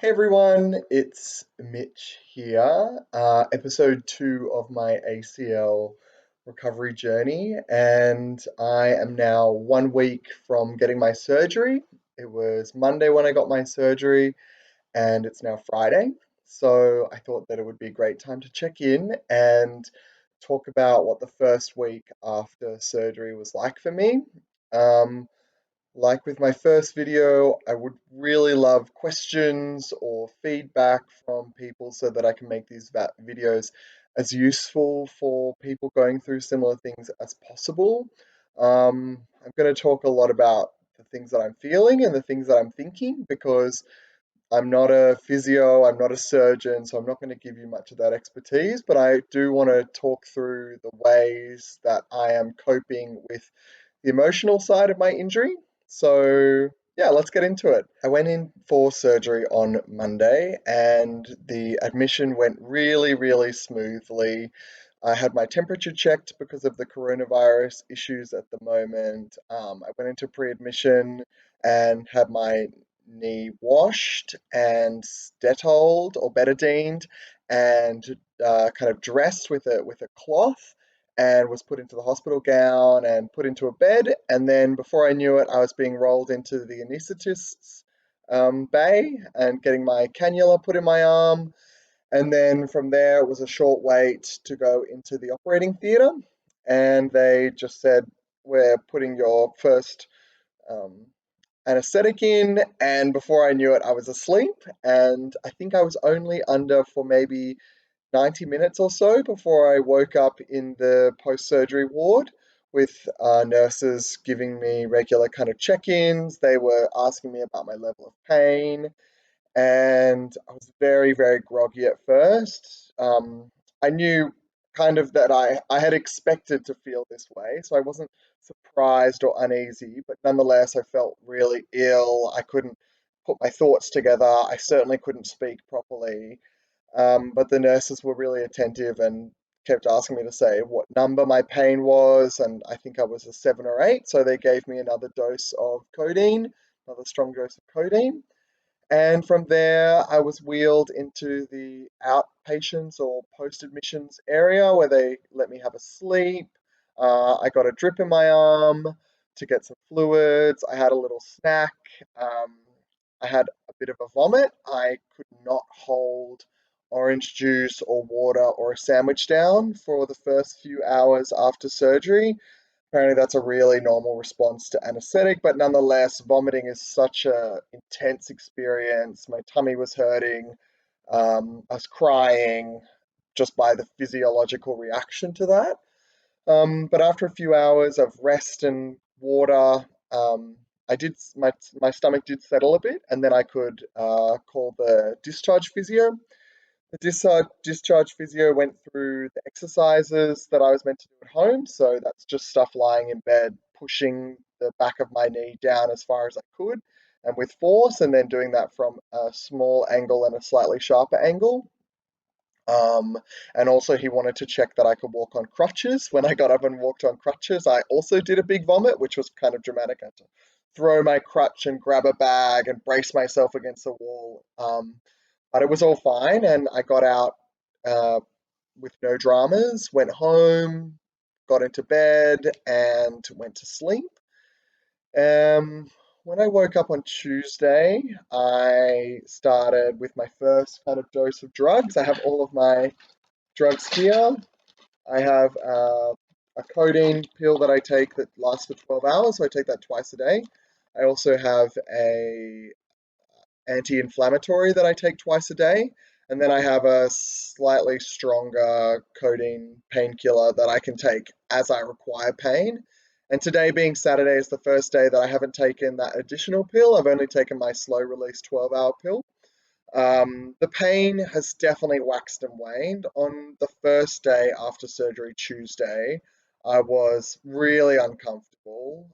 Hey everyone, it's Mitch here, episode 2 of my ACL recovery journey, and I am now 1 week from getting my surgery. It was Monday when I got my surgery, and it's now Friday. So I thought that it would be a great time to check in and talk about what the first week after surgery was like for me. Um, like with my first video, I would really love questions or feedback from people so that I can make these videos as useful for people going through similar things as possible. I'm going to talk a lot about the things that I'm feeling and the things that I'm thinking because I'm not a physio, I'm not a surgeon, so I'm not going to give you much of that expertise, but I do want to talk through the ways that I am coping with the emotional side of my injury. So, yeah, let's get into it. I went in for surgery on Monday and the admission went really, really smoothly. I had my temperature checked because of the coronavirus issues at the moment. I went into pre admission and had my knee washed and Dettoled or betadined and kind of dressed with a cloth and was put into the hospital gown and put into a bed. And then before I knew it, I was being rolled into the anaesthetist's bay and getting my cannula put in my arm. And then from there, it was a short wait to go into the operating theatre. And they just said, "We're putting your first um, anesthetic in." And before I knew it, I was asleep. And I think I was only under for maybe 90 minutes or so before I woke up in the post surgery ward with nurses giving me regular kind of check ins. They were asking me about my level of pain, and I was very, very groggy at first. I knew kind of that I had expected to feel this way, so I wasn't surprised or uneasy, but nonetheless, I felt really ill. I couldn't put my thoughts together. I certainly couldn't speak properly. But the nurses were really attentive and kept asking me to say what number my pain was, and I think I was a 7 or 8, so they gave me another dose of codeine, another strong dose of codeine. And from there, I was wheeled into the outpatients or post admissions area where they let me have a sleep. I got a drip in my arm to get some fluids. I had a little snack. Um, I had a bit of a vomit. I could not hold orange juice or water or a sandwich down for the first few hours after surgery. Apparently, that's a really normal response to anesthetic, but nonetheless, vomiting is such a intense experience. My tummy was hurting. I was crying just by the physiological reaction to that. But after a few hours of rest and water, I did my stomach did settle a bit, and then I could call the discharge physio. The discharge physio went through the exercises that I was meant to do at home. So that's just stuff lying in bed, pushing the back of my knee down as far as I could and with force, and then doing that from a small angle and a slightly sharper angle. And also, he wanted to check that I could walk on crutches. When I got up and walked on crutches, I also did a big vomit, which was kind of dramatic. I had to throw my crutch and grab a bag and brace myself against the wall. But it was all fine, and I got out uh, with no dramas, went home, got into bed, and went to sleep. When I woke up on Tuesday, I started with my first kind of dose of drugs. I have all of my drugs here. I have a codeine pill that I take that lasts for 12 hours, so I take that twice a day. I also have a anti-inflammatory that I take twice a day, and then I have a slightly stronger codeine painkiller that I can take as I require pain. And today being Saturday is the first day that I haven't taken that additional pill. I've only taken my slow release 12-hour pill. The pain has definitely waxed and waned. On the first day after surgery, Tuesday, I was really uncomfortable.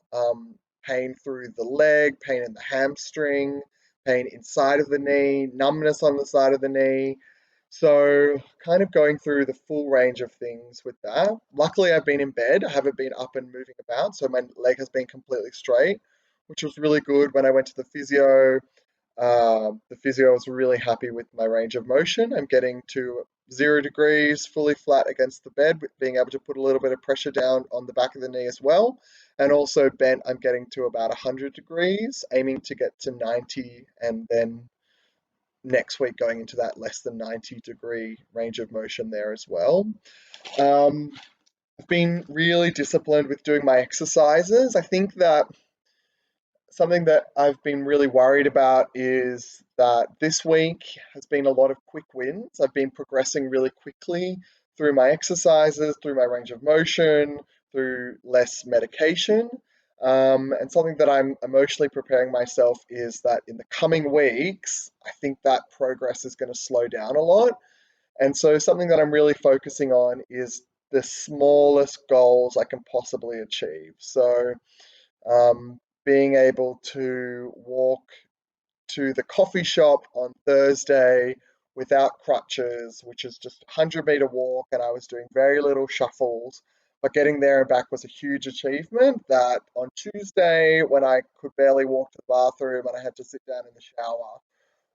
Pain through the leg, pain in the hamstring, pain inside of the knee, numbness on the side of the knee. So, kind of going through the full range of things with that. Luckily, I've been in bed. I haven't been up and moving about, so my leg has been completely straight, which was really good. When I went to the physio, The physio was really happy with my range of motion. I'm getting to 0 degrees, fully flat against the bed, with being able to put a little bit of pressure down on the back of the knee as well. And also bent, I'm getting to about 100 degrees, aiming to get to 90, and then next week going into that less than 90-degree range of motion there as well. Um, I've been really disciplined with doing my exercises. I think that something that I've been really worried about is that this week has been a lot of quick wins. I've been progressing really quickly through my exercises, through my range of motion, through less medication. And something that I'm emotionally preparing myself is that in the coming weeks, I think that progress is going to slow down a lot. And so, something that I'm really focusing on is the smallest goals I can possibly achieve. So, being able to walk to the coffee shop on Thursday without crutches, which is just a 100-meter walk, and I was doing very little shuffles. But getting there and back was a huge achievement. That on Tuesday, when I could barely walk to the bathroom and I had to sit down in the shower,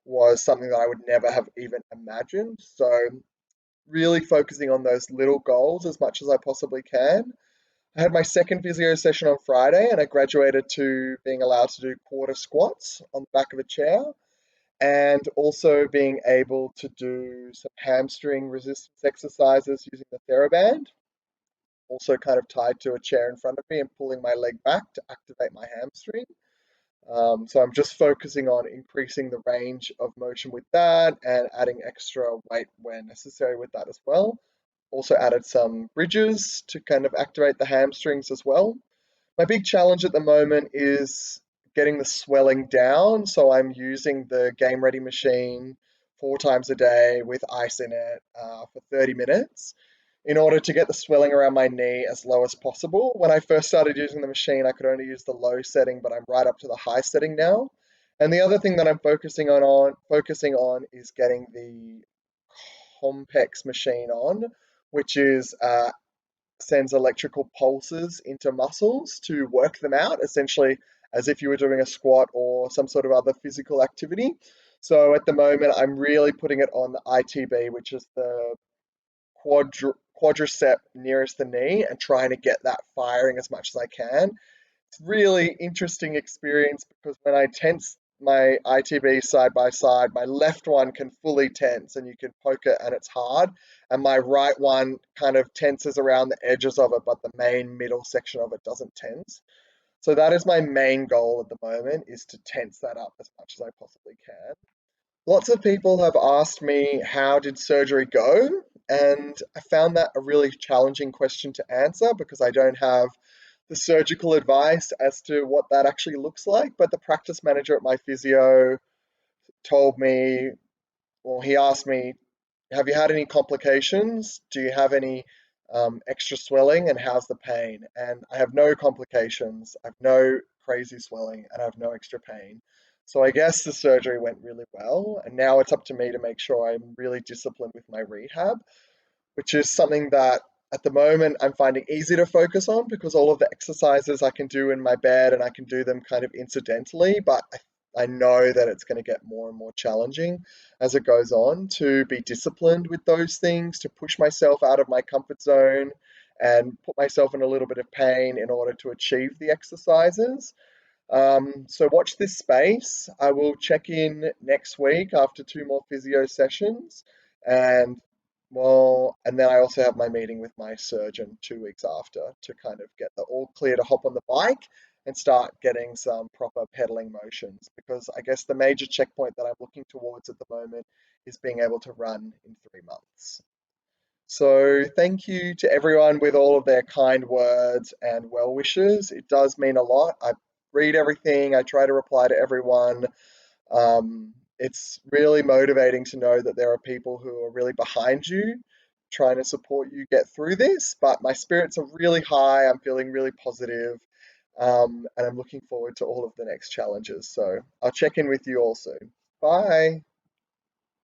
was something that I would never have even imagined. So, really focusing on those little goals as much as I possibly can. I had my second physio session on Friday and I graduated to being allowed to do quarter squats on the back of a chair and also being able to do some hamstring resistance exercises using the Theraband, also kind of tied to a chair in front of me and pulling my leg back to activate my hamstring. So I'm just focusing on increasing the range of motion with that and adding extra weight where necessary with that as well. Also added some bridges to kind of activate the hamstrings as well. My big challenge at the moment is getting the swelling down. So I'm using the Game Ready machine 4 times a day with ice in it for 30 minutes in order to get the swelling around my knee as low as possible. When I first started using the machine, I could only use the low setting, but I'm right up to the high setting now. And the other thing that I'm focusing on is getting the Compex machine on, which is sends electrical pulses into muscles to work them out, essentially as if you were doing a squat or some sort of other physical activity. So at the moment, I'm really putting it on the ITB, which is the quadricep nearest the knee, and trying to get that firing as much as I can. It's really interesting experience because when I tense my ITB side by side, my left one can fully tense and you can poke it and it's hard. And my right one kind of tenses around the edges of it, but the main middle section of it doesn't tense. So that is my main goal at the moment, is to tense that up as much as I possibly can. Lots of people have asked me, how did surgery go? And I found that a really challenging question to answer because I don't have the surgical advice as to what that actually looks like. But the practice manager at my physio told me, well, he asked me, have you had any complications? Do you have any extra swelling, and how's the pain? And I have no complications. I have no crazy swelling and I have no extra pain. So I guess the surgery went really well. And now it's up to me to make sure I'm really disciplined with my rehab, which is something that at the moment I'm finding easy to focus on because all of the exercises I can do in my bed and I can do them kind of incidentally, but I know that it's going to get more and more challenging as it goes on to be disciplined with those things, to push myself out of my comfort zone and put myself in a little bit of pain in order to achieve the exercises. So watch this space. I will check in next week after 2 more physio sessions, and and then I also have my meeting with my surgeon 2 weeks after to kind of get the all clear to hop on the bike and start getting some proper pedaling motions. Because I guess the major checkpoint that I'm looking towards at the moment is being able to run in 3 months. So thank you to everyone with all of their kind words and well wishes. It does mean a lot. I read everything, I try to reply to everyone. It's really motivating to know that there are people who are really behind you, trying to support you get through this. But my spirits are really high. I'm feeling really positive, and I'm looking forward to all of the next challenges. So I'll check in with you all soon. Bye.